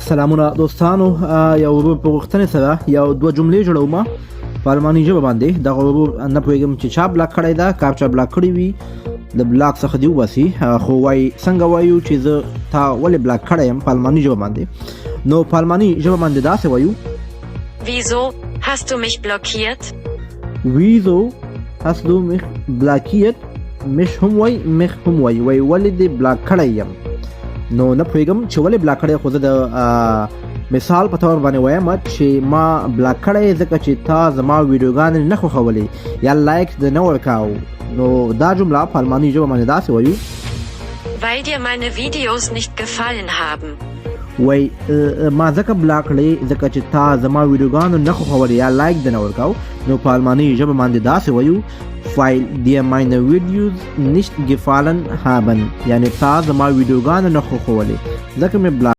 سلامونه دوستانو، یو په وختنې سره یو دوه جملې جوړوم په الماني ژبه باندې. دغه نه پوهېږم چې چا بلاک کړی ده، کاپ چا بلاک کړی وي د بلاک څخه دې وباسي. خو وایي څنګه وایو چې زه تا ولې بلاک کړی یم په الماني ژبه باندې. نو په الماني ژبه باندې داسې وایو: Wieso hast du mich blockiert? Wieso hast du mich blockiert? مش هم وایي، مخ هم وایي ولې دې بلاک کړی یم. نو نه پوهېږم چې ولې بلاک کړی، خو زه د مثال په تور باندې وایم چې ما بلاک کړی ځکه چې تا زما ویډیوګانې نه خوښولې یا لایک دې نه ورکاو. نو دا جمله په الماني ژبه باندې داسې وایو: Weil dir meine Videos nicht gefallen haben. وای ما ځکه بلاک کړی ځکه چې تا زما ویډیوګانې نه خوښولې یا لایک دې نه ورکاو. نو په الماني ژبه باندې داسې وایو: Weil dir meine Videos nicht gefallen haben. یعنی تا زما ویډیوګانې نه خوښولې ځکه مې بلاک